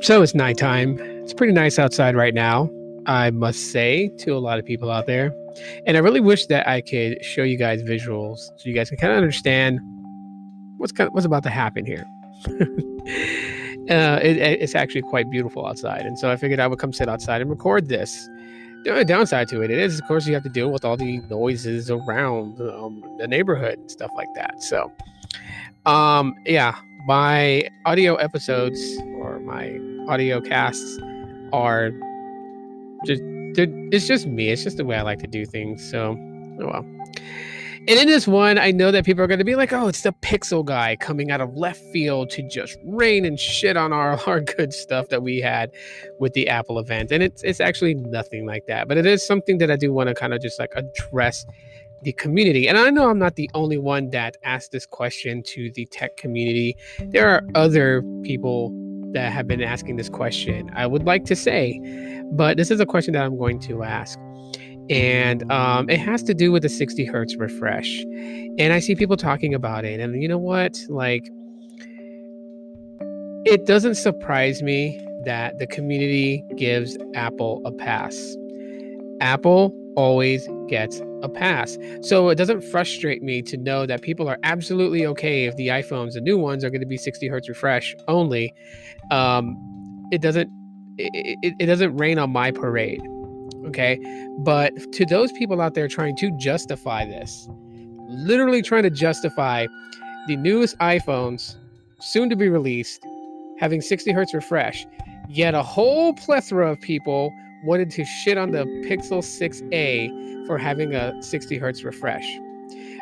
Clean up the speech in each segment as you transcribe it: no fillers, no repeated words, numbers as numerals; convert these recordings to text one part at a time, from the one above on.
So it's nighttime. It's pretty nice outside right now, I must say, to a lot of people out there. And I really wish that I could show you guys visuals so you guys can kind of understand what's about to happen here. It's actually quite beautiful outside, and so I figured I would come sit outside and record this. The only downside to it is, of course, you have to deal with all the noises around the neighborhood and stuff like that. So, yeah, my audio episodes or my audio casts are just it's just me. It's just the way I like to do things. So, oh well. And in this one, I know that people are going to be like, "Oh, it's the Pixel guy coming out of left field to just rain and shit on our good stuff that we had with the Apple event." And it's actually nothing like that, but it is something that I do want to kind of just like address the community. And I know I'm not the only one that asked this question to the tech community. There are other people that have been asking this question, I would like to say, but this is a question that I'm going to ask. And it has to do with the 60 hertz refresh. And I see people talking about it. And you know what? Like, it doesn't surprise me that the community gives Apple a pass. Apple always gets a pass. So it doesn't frustrate me to know that people are absolutely okay if the iPhones, the new ones, are going to be 60 hertz refresh only. It doesn't rain on my parade. Okay. But to those people out there trying to justify this, literally trying to justify the newest iPhones soon to be released having 60 hertz refresh, yet a whole plethora of people wanted to shit on the Pixel 6a for having a 60 hertz refresh.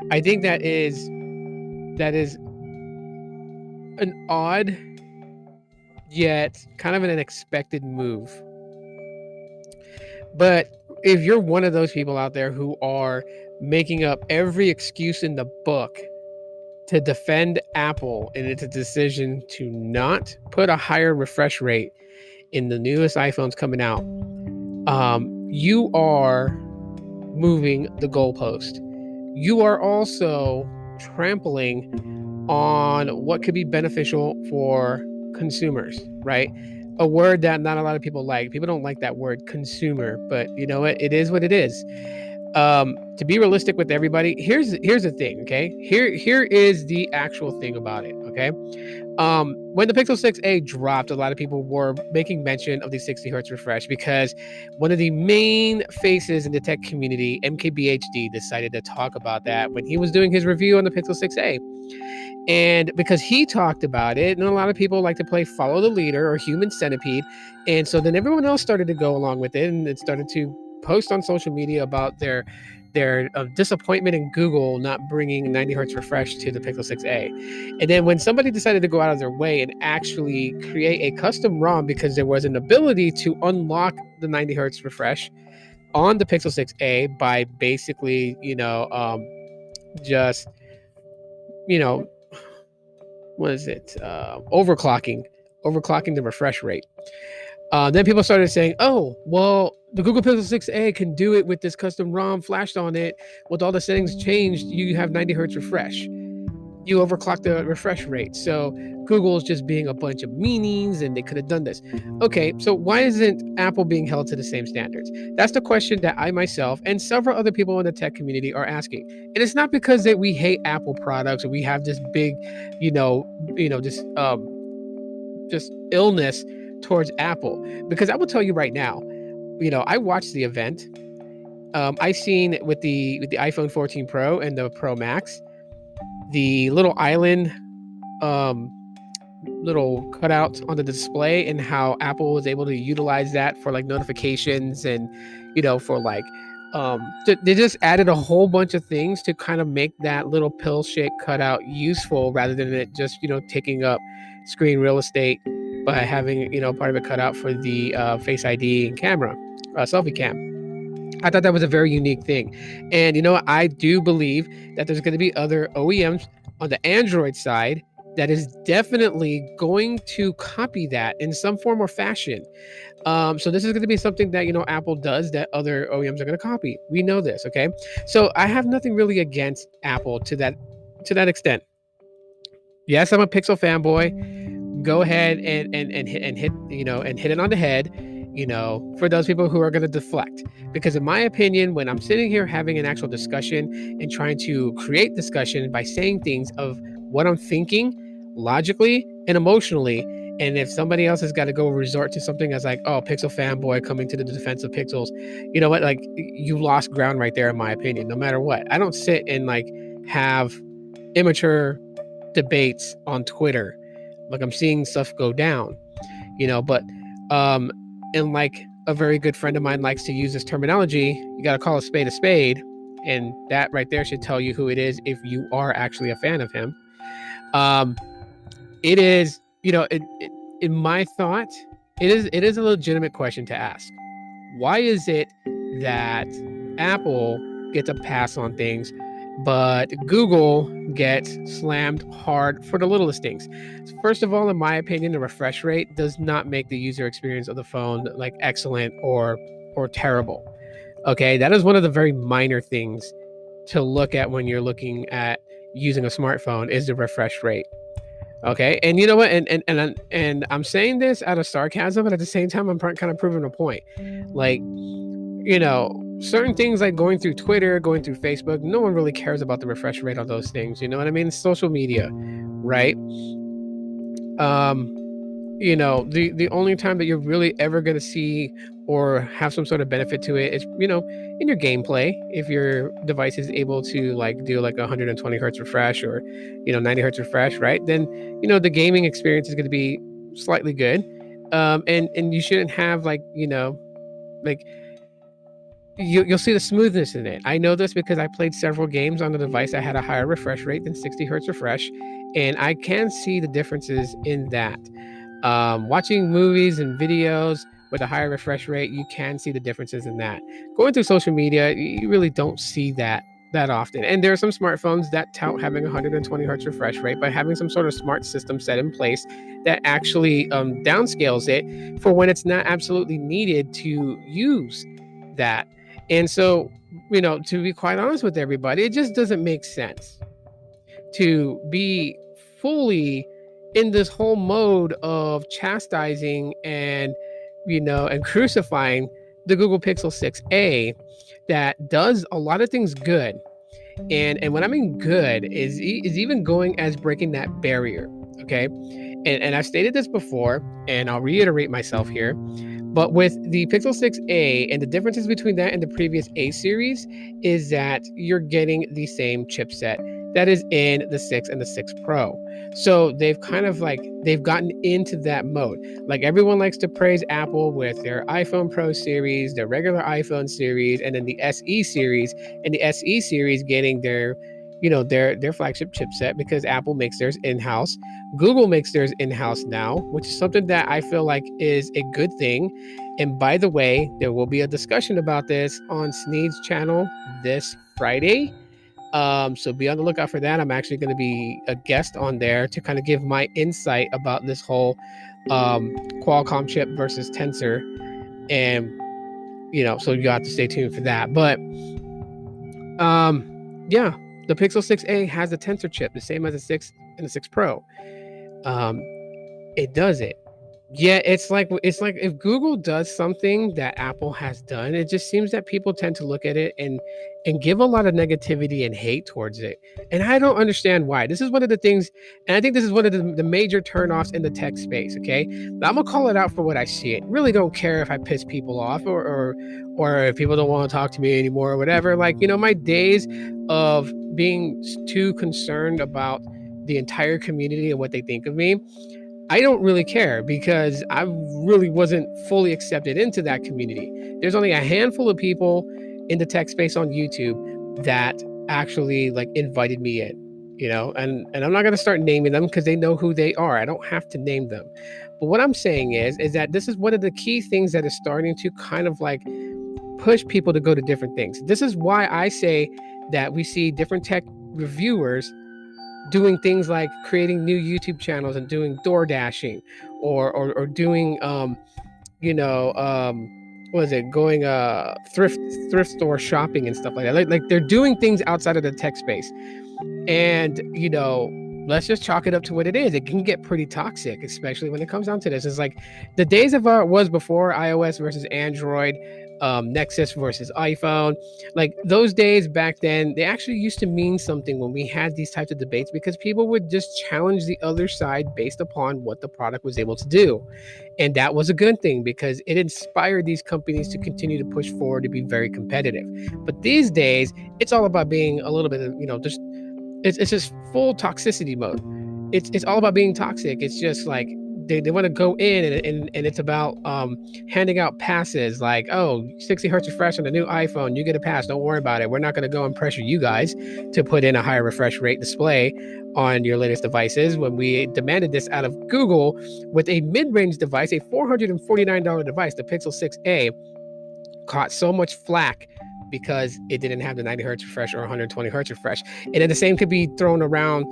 I think that is an odd yet kind of an unexpected move. But if you're one of those people out there who are making up every excuse in the book to defend Apple in its decision to not put a higher refresh rate in the newest iPhones coming out, you are moving the goalpost. You are also trampling on what could be beneficial for consumers, right? A word that not a lot of people like. People don't like that word consumer, but you know what? It is what it is. To be realistic with everybody, here's the thing, okay? Here is the actual thing about it, okay? When the Pixel 6a dropped, a lot of people were making mention of the 60 hertz refresh because one of the main faces in the tech community, MKBHD, decided to talk about that when he was doing his review on the Pixel 6a. And because he talked about it, and a lot of people like to play follow the leader or human centipede. And so then everyone else started to go along with it, and it started to post on social media about their disappointment in Google not bringing 90 hertz refresh to the Pixel 6a. And then when somebody decided to go out of their way and actually create a custom ROM because there was an ability to unlock the 90 hertz refresh on the Pixel 6a by basically, just, what is it? Overclocking the refresh rate. Then people started saying, "Oh, well, the Google Pixel 6a can do it with this custom ROM flashed on it. With all the settings changed, you have 90 hertz refresh. You overclock the refresh rate. So Google's just being a bunch of meanies, and they could have done this." Okay, so why isn't Apple being held to the same standards? That's the question that I myself and several other people in the tech community are asking. And it's not because that we hate Apple products or we have this big, just illness towards Apple. Because I will tell you right now, I watched the event. I seen with the iPhone 14 Pro and the Pro Max, the little island little cutouts on the display, and how Apple was able to utilize that for like notifications and for like they just added a whole bunch of things to kind of make that little pill-shaped cutout useful rather than it just taking up screen real estate by having part of it cut out for the Face ID and camera, selfie cam. I thought that was a very unique thing. And I do believe that there's going to be other OEMs on the Android side that is definitely going to copy that in some form or fashion. So this is going to be something that Apple does that other OEMs are going to copy. We know this, okay? So I have nothing really against Apple to that extent. Yes, I'm a Pixel fanboy, go ahead and hit, and hit it on the head, for those people who are going to deflect. Because in my opinion, when I'm sitting here having an actual discussion and trying to create discussion by saying things of what I'm thinking logically and emotionally, and if somebody else has got to go resort to something as like, oh, Pixel fanboy coming to the defense of Pixels, you know what? Like, you lost ground right there, in my opinion, no matter what. I don't sit and like have immature debates on Twitter. Like, I'm seeing stuff go down, but um and like a very good friend of mine likes to use this terminology, you got to call a spade, and that right there should tell you who it is if you are actually a fan of him. um it is, in my thought, it is a legitimate question to ask. Why is it that Apple gets a pass on things, but Google gets slammed hard for the littlest things? First of all, in my opinion, the refresh rate does not make the user experience of the phone like excellent or terrible. Okay, that is one of the very minor things to look at when you're looking at using a smartphone, is the refresh rate. Okay, and you know what? And I'm saying this out of sarcasm, but at the same time, I'm kind of proving a point. Like, certain things like going through Twitter, going through Facebook, no one really cares about the refresh rate on those things. You know what I mean? It's social media, right? Um, the only time that you're really ever going to see or have some sort of benefit to it is, in your gameplay. If your device is able to like do like 120 hertz refresh, or 90 hertz refresh, right? Then the gaming experience is going to be slightly good. And you shouldn't have like, like, you'll see the smoothness in it. I know this because I played several games on the device that had a higher refresh rate than 60 hertz refresh, and I can see the differences in that. Watching movies and videos with a higher refresh rate, you can see the differences in that. Going through social media, you really don't see that often. And there are some smartphones that tout having 120 hertz refresh rate by having some sort of smart system set in place that actually downscales it for when it's not absolutely needed to use that. And so, to be quite honest with everybody, it just doesn't make sense to be fully in this whole mode of chastising and crucifying the Google Pixel 6a that does a lot of things good. And what I mean good is even going as breaking that barrier. Okay. And I've stated this before, and I'll reiterate myself here. But with the Pixel 6a, and the differences between that and the previous A series is that you're getting the same chipset that is in the 6 and the 6 Pro. So they've gotten into that mode. Like, everyone likes to praise Apple with their iPhone Pro series, their regular iPhone series, and then the SE series, and the SE series getting their flagship chipset because Apple makes theirs in-house. Google makes theirs in-house now, which is something that I feel like is a good thing. And by the way, there will be a discussion about this on Sneed's channel this Friday. So be on the lookout for that. I'm actually going to be a guest on there to kind of give my insight about this whole Qualcomm chip versus Tensor. And, so you have to stay tuned for that. But yeah, the Pixel 6a has the Tensor chip, the same as the 6 and the 6 Pro. It does it. Yeah, it's like if Google does something that Apple has done, it just seems that people tend to look at it and give a lot of negativity and hate towards it. And I don't understand why. This is one of the things, and I think this is one of the major turnoffs in the tech space. Okay, but I'm gonna call it out for what I see. It really don't care if I piss people off or if people don't want to talk to me anymore or whatever. Like, my days of being too concerned about the entire community and what they think of me, I don't really care because I really wasn't fully accepted into that community. There's only a handful of people in the tech space on YouTube that actually like invited me in, and I'm not going to start naming them because they know who they are. I don't have to name them. But what I'm saying is that this is one of the key things that is starting to kind of like push people to go to different things. This is why I say that we see different tech reviewers doing things like creating new YouTube channels and doing door dashing or doing what is it, going thrift store shopping and stuff like that. Like they're doing things outside of the tech space. And let's just chalk it up to what it is. It can get pretty toxic, especially when it comes down to this. It's like the days of was before iOS versus Android, Nexus versus iPhone. Like those days back then, they actually used to mean something when we had these types of debates because people would just challenge the other side based upon what the product was able to do. And that was a good thing because it inspired these companies to continue to push forward to be very competitive. But these days, it's all about being a little bit of, just it's just full toxicity mode. It's all about being toxic. It's just like they want to go in and it's about handing out passes like, oh, 60 hertz refresh on the new iPhone, you get a pass, don't worry about it. We're not going to go and pressure you guys to put in a higher refresh rate display on your latest devices when we demanded this out of Google with a mid-range device, a $449 device, the Pixel 6a, caught so much flack because it didn't have the 90 hertz refresh or 120 hertz refresh. And then the same could be thrown around,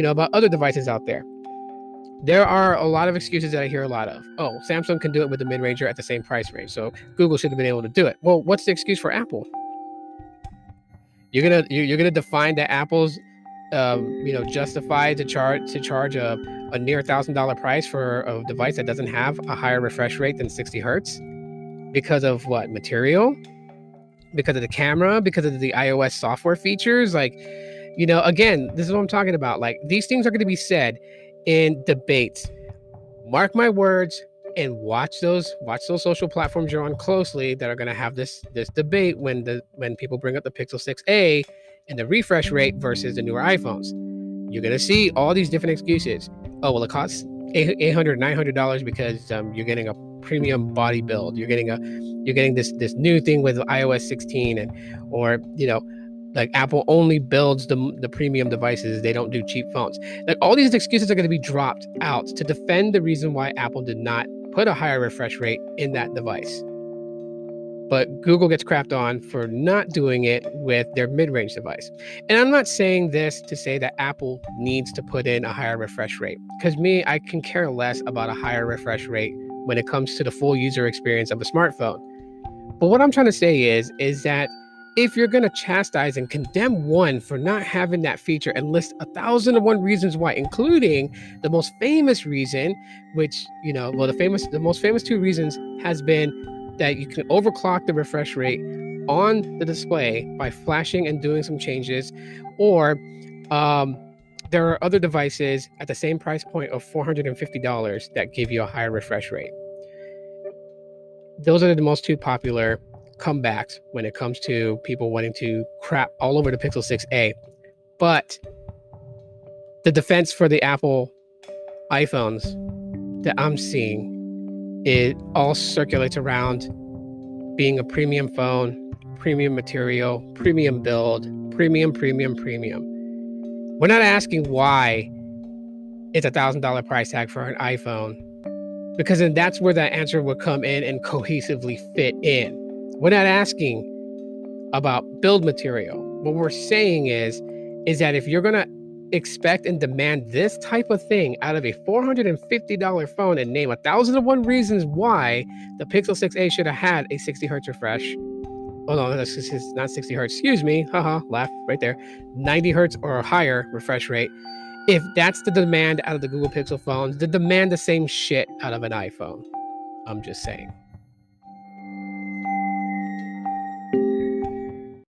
about other devices out there. There are a lot of excuses that I hear a lot of. Oh, Samsung can do it with the mid-ranger at the same price range, so Google should have been able to do it. Well, what's the excuse for Apple? You're gonna define that Apple's, justified to charge a near $1,000 price for a device that doesn't have a higher refresh rate than 60 hertz because of what material? Because of the camera? Because of the iOS software features? Like, again, this is what I'm talking about. Like these things are going to be said in debates. Mark my words and watch those social platforms you're on closely that are going to have this debate when people bring up the Pixel 6a and the refresh rate versus the newer iPhones. You're going to see all these different excuses. Oh, well, it costs $800, $900 because you're getting a premium body build. You're getting this new thing with iOS 16 or like Apple only builds the premium devices. They don't do cheap phones. Like all these excuses are going to be dropped out to defend the reason why Apple did not put a higher refresh rate in that device. But Google gets crapped on for not doing it with their mid-range device. And I'm not saying this to say that Apple needs to put in a higher refresh rate, because I can care less about a higher refresh rate when it comes to the full user experience of a smartphone. But what I'm trying to say is that if you're going to chastise and condemn one for not having that feature and list 1,001 reasons why, including the most famous reason, which, the most famous two reasons has been that you can overclock the refresh rate on the display by flashing and doing some changes, or there are other devices at the same price point of $450 that give you a higher refresh rate. Those are the most two popular comebacks when it comes to people wanting to crap all over the Pixel 6a. But the defense for the Apple iPhones that I'm seeing, it all circulates around being a premium phone, premium material, premium build, premium. We're not asking why it's $1,000 price tag for an iPhone, because then that's where that answer would come in and cohesively fit in. We're not asking about build material. What we're saying is that if you're going to expect and demand this type of thing out of a $450 phone and name 1,001 reasons why the Pixel 6a should have had a 60 hertz refresh. Oh no, that's not 60 hertz. Excuse me. Haha, laugh right there. 90 hertz or higher refresh rate. If that's the demand out of the Google Pixel phones, then demand the same shit out of an iPhone. I'm just saying.